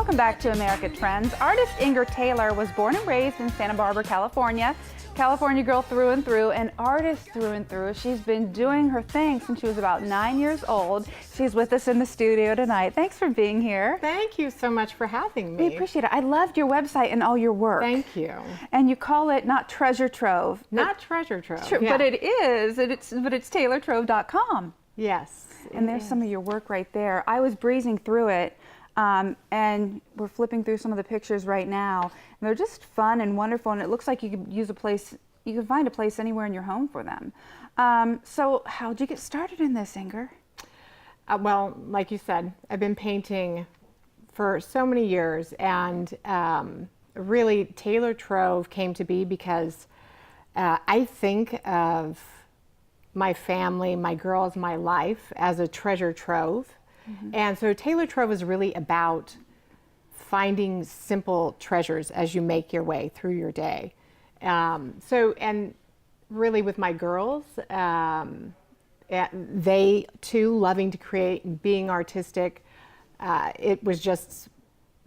Welcome back to America Trends. Artist Inger Taylor was born and raised in Santa Barbara, California. California girl through and through, and artist through and through. She's been doing her thing since she was about 9 years old. She's with us in the studio tonight. Thanks for being here. Thank you so much for having me. We appreciate it. I loved your website and all your work. Thank you. And you call it not Treasure Trove. Not Treasure Trove. Yeah. But it is. But it's TaylorTrove.com. Yes. And there's some of your work right there. I was breezing through it. And we're flipping through some of the pictures right now, and they're just fun and wonderful, and it looks like you could use a place, you can find a place anywhere in your home for them. So how'd you get started in this, Inger? Well, like you said, I've been painting for so many years, and really Taylor Trove came to be because I think of my family, my girls, my life as a treasure trove. Mm-hmm. And so Taylor Trove is really about finding simple treasures as you make your way through your day. And really with my girls, they too loving to create and being artistic, it was just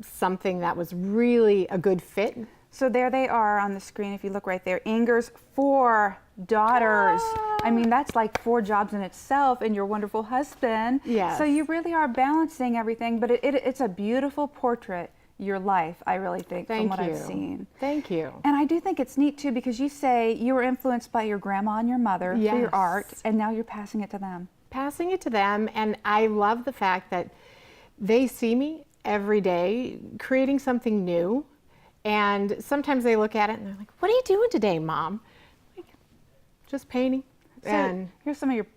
something that was really a good fit. So there they are on the screen, if you look right there, Inger's 4 daughters. I mean, that's like 4 jobs in itself, and your wonderful husband. Yes. So you really are balancing everything, but it's a beautiful portrait, your life, I really think, from what I've seen. Thank you. And I do think it's neat too, because you say you were influenced by your grandma and your mother for your art, and now you're passing it to them. Passing it to them, and I love the fact that they see me every day creating something new. And sometimes they look at it and they're like, "What are you doing today, Mom?" Like, just painting. So and here's some of your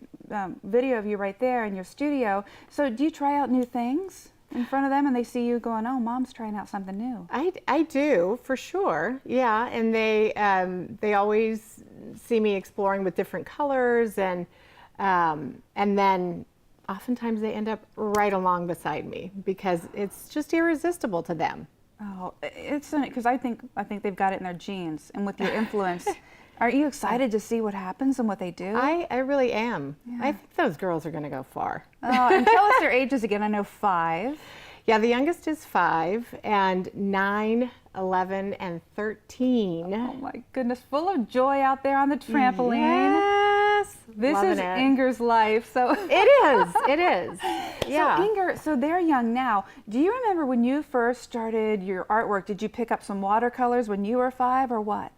video of you right there in your studio. So do you try out new things in front of them, and they see you going, "Oh, Mom's trying out something new"? I do, for sure. Yeah, and they always see me exploring with different colors, and then oftentimes they end up right along beside me because it's just irresistible to them. Oh, it's because I think they've got it in their genes, and with your influence, are you excited to see what happens and what they do? I really am. Yeah. I think those girls are going to go far. Oh, and tell us their ages again. I know 5. Yeah, the youngest is 5, and 9, 11, and 13. Oh my goodness, full of joy out there on the trampoline. Yes, this is Inger's life. So it is. Yeah. So Inger, so they're young now. Do you remember when you first started your artwork? Did you pick up some watercolors when you were 5, or what?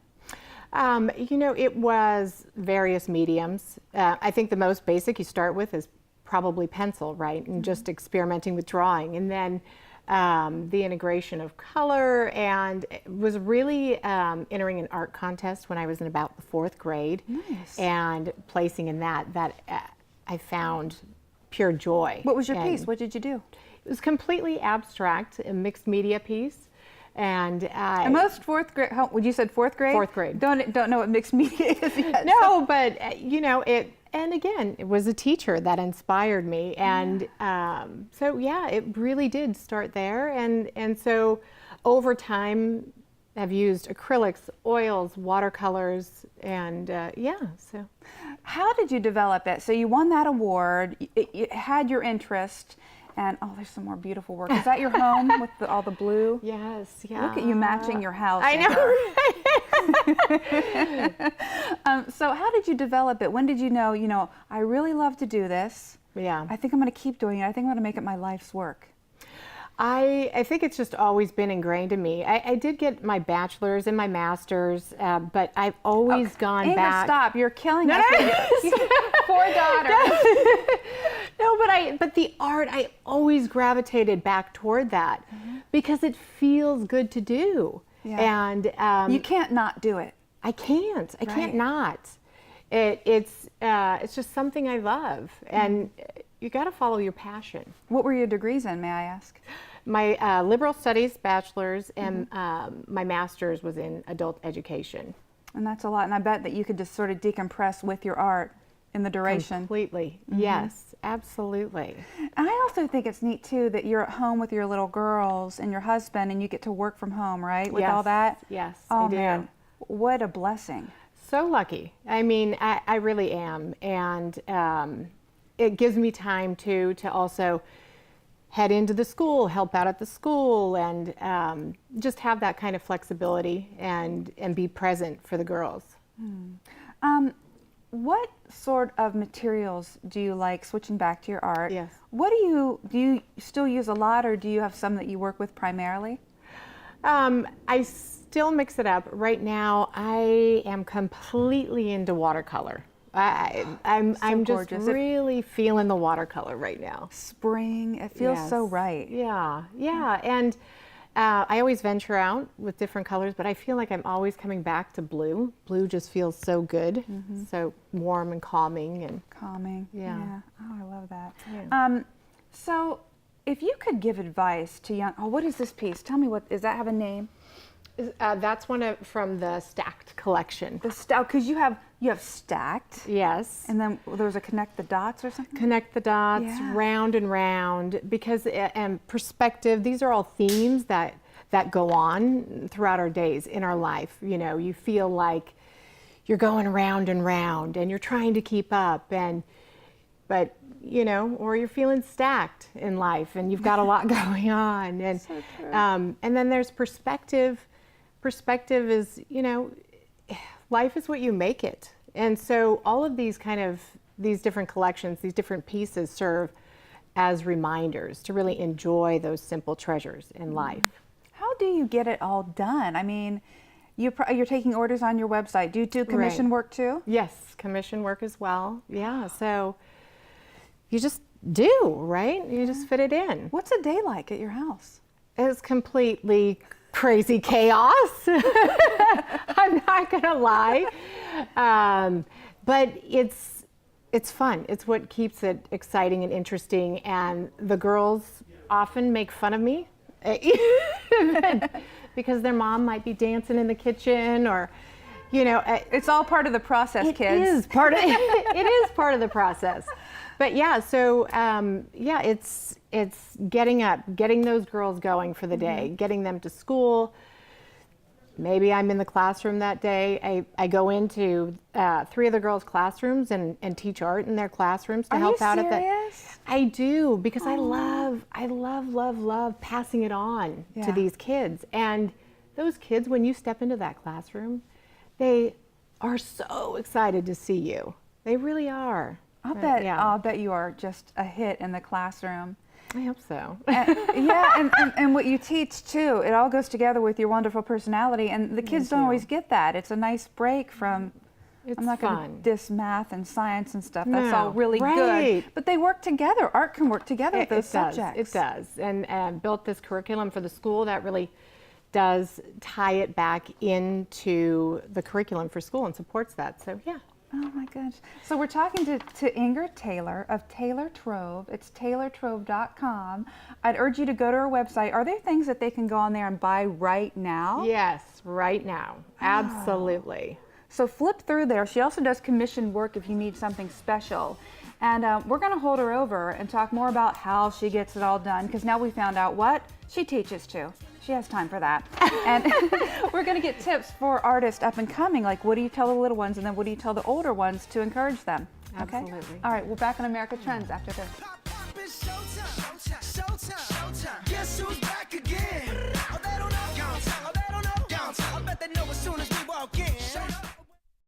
You know, it was various mediums. I think the most basic you start with is probably pencil, right? And just experimenting with drawing. And then the integration of color, and was really entering an art contest when I was in about the 4th grade. Nice. And placing in that I found pure joy. What was your piece? What did you do? It was completely abstract, a mixed media piece. And most 4th grade, you said 4th grade? 4th grade. Don't know what mixed media is yet. No, but you know, and again, it was a teacher that inspired me, and so yeah, it really did start there, and so over time I've used acrylics, oils, watercolors, and yeah. So how did you develop it? So you won that award, you had your interest, and oh, there's some more beautiful work. Is that your home with all the blue? Yes, yeah. Look at you matching your house. I know. So how did you develop it? When did you know, I really love to do this. Yeah. I think I'm going to keep doing it. I think I'm going to make it my life's work. I think it's just always been ingrained in me. I did get my bachelor's and my master's, but I've always gone Inger, back. Stop! You're killing us. 4 daughters. No, but the art, I always gravitated back toward that because it feels good to do. Yeah. And you can't not do it. I can't. I can't not. It's just something I love, and you got to follow your passion. What were your degrees in, may I ask? My liberal studies bachelor's, and my master's was in adult education. And that's a lot, and I bet that you could just sort of decompress with your art in the duration. Completely. Yes, absolutely. And I also think it's neat too that you're at home with your little girls and your husband, and you get to work from home, right? With all that? Yes, oh, I do. Man, what a blessing. So lucky. I mean, I really am. And it gives me time to also head into the school, help out at the school, and just have that kind of flexibility and be present for the girls. What sort of materials do you like, switching back to your art? Yes. What do you still use a lot, or do you have some that you work with primarily? I still mix it up. Right now, I am completely into watercolor. I'm just gorgeous. really feeling the watercolor right now. Spring, it feels so Yes. right. Yeah. And I always venture out with different colors, but I feel like I'm always coming back to blue. Blue just feels so good, so warm and calming. And Calming. Yeah. Oh, I love that. Yeah. So, if you could give advice to young, what is this piece? Tell me, what does that have a name? That's one from the Stacked collection. The stout, because you have stacked, Yes. and then there's a connect the dots or something. Connect the dots, Yeah. round and round, because and perspective. These are all themes that go on throughout our days in our life. You know, you feel like you're going round and round, and you're trying to keep up, but you know, or you're feeling stacked in life, and you've got a lot going on, and So true. and then there's perspective. Perspective is, you know, life is what you make it. And so all of these these different collections, these different pieces serve as reminders to really enjoy those simple treasures in life. How do you get it all done? I mean, you're taking orders on your website. Do you do commission work too? Yes, commission work as well. Yeah, so you just do, right? You just fit it in. What's a day like at your house? It's completely crazy chaos. I'm not gonna lie, but it's fun. It's what keeps it exciting and interesting. And the girls often make fun of me because their mom might be dancing in the kitchen, or you know, It's all part of the process, it kids. is part of it is part of the process. But yeah, so yeah, it's getting up, getting those girls going for the day, getting them to school. Maybe I'm in the classroom that day. I go into 3 of the girls' classrooms and teach art in their classrooms to Are help you out at that. serious? I do, because I love passing it on Yeah. to these kids. And those kids, when you step into that classroom, they are so excited to see you. They really are. I'll bet you are just a hit in the classroom. I hope so. And what you teach too, it all goes together with your wonderful personality, and the kids Thank don't you. always get that. It's a nice break from, It's I'm not going fun. to diss math and science and stuff. That's No, all really right. good. But they work together. Art can work together with those subjects. It does. And built this curriculum for the school that really does tie it back into the curriculum for school and supports that. So yeah. Oh my gosh. So we're talking to Ingrid Taylor of Taylor Trove. It's taylortrove.com. I'd urge you to go to her website. Are there things that they can go on there and buy right now? Yes, right now. Absolutely. So flip through there. She also does commission work if you need something special. And we're going to hold her over and talk more about how she gets it all done, because now we found out what she teaches too. She has time for that. And we're going to get tips for artists up and coming, like what do you tell the little ones, and then what do you tell the older ones to encourage them? Okay? Absolutely. All right, we're back on America Trends after this. It's showtime. Showtime. Guess who's back again? Oh, they don't know. Oh, they don't know. I bet they know as soon as